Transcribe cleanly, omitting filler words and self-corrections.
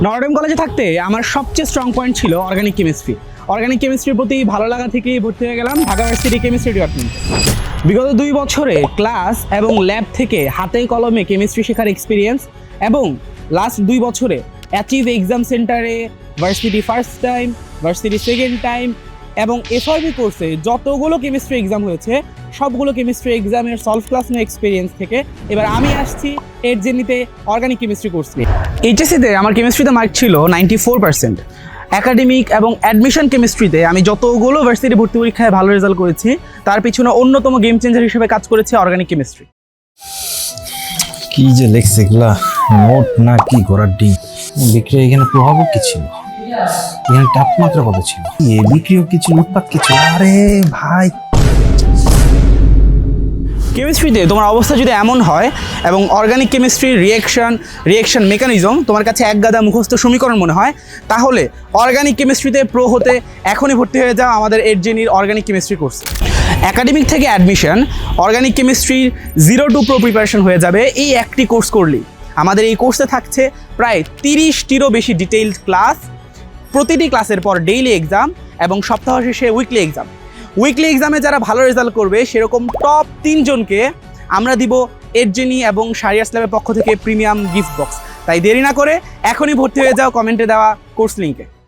Notre Dame কলেজে থাকতে আমার সবচেয়ে স্ট্রং পয়েন্ট ছিল অর্গানিক কেমিস্ট্রি। অর্গানিক কেমিস্ট্রির প্রতি ভালো লাগা থেকেই ভর্তি হয়ে গেলাম ঢাকা ইউনিভার্সিটি কেমিস্ট্রি ডিপার্টমেন্ট। বিগত 2 বছরে ক্লাস এবং ল্যাব থেকে হাতে কলমে কেমিস্ট্রি শেখার এক্সপিরিয়েন্স এবং লাস্ট 2 বছরে অ্যাচিভ এক্সাম সেন্টারে varsity first time, varsity second time এবং এফআরবি কোর্সে যতগুলো কেমিস্ট্রি এক্সাম হয়েছে সবগুলো কেমিস্ট্রি এক্সামের সলভ ক্লাস নিয়ে এক্সপিরিয়েন্স থেকে এবার আমি আসছি এর জেনিতে অর্গানিক কেমিস্ট্রি কোর্স নিয়ে। এইচএসসিতে আমার কেমিস্ট্রিতে মার্ক ছিল 94%। একাডেমিক এবং অ্যাডমিশন কেমিস্ট্রিতে আমি যতগুলো ভার্সিটি ভর্তি পরীক্ষায় ভালো রেজাল্ট করেছি তার পিছনে অন্যতম গেম চেঞ্জার হিসেবে কাজ করেছে অর্গানিক কেমিস্ট্রি। কি যে লেখছে এগুলা, নোট না কি করার ডিম। বিক্রিয়া এখানে প্রভাবও কি ছিল, এখানে তাপমাত্রা কত ছিল, এ বিক্রিয়া কি ছিল, উৎপাদ কি ছিল। আরে ভাই, কেমিস্ট্রিতে তোমার অবস্থা যদি এমন হয় এবং অর্গানিক কেমিস্ট্রির রিয়েকশন মেকানিজম তোমার কাছে এক গাদা মুখস্থ সমীকরণ মনে হয়, তাহলে অর্গানিক কেমিস্ট্রিতে প্রো হতে এখনই ভর্তি হয়ে যাও আমাদের এডজেনির অর্গানিক কেমিস্ট্রি কোর্স। একাডেমিক থেকে অ্যাডমিশন, অর্গানিক কেমিস্ট্রির 0 to Pro প্রিপারেশন হয়ে যাবে এই একটি কোর্স করলেই। আমাদের এই কোর্সে থাকছে প্রায় 30টিরও বেশি ডিটেইলড ক্লাস, প্রতিটি ক্লাসের পর ডেইলি এক্সাম এবং সপ্তাহ শেষে উইকলি এক্সাম। উইকলি এক্সামে যারা ভালো রেজাল্ট করবে সেরকম টপ 3 জনকে আমরা দিব এডজেনি এবং শারিয়ার্স ল্যাবের পক্ষ থেকে প্রিমিয়াম গিফট বক্স। তাই দেরি না করে এখনই ভর্তি হয়ে যাও কমেন্টে দেওয়া কোর্স লিঙ্কে।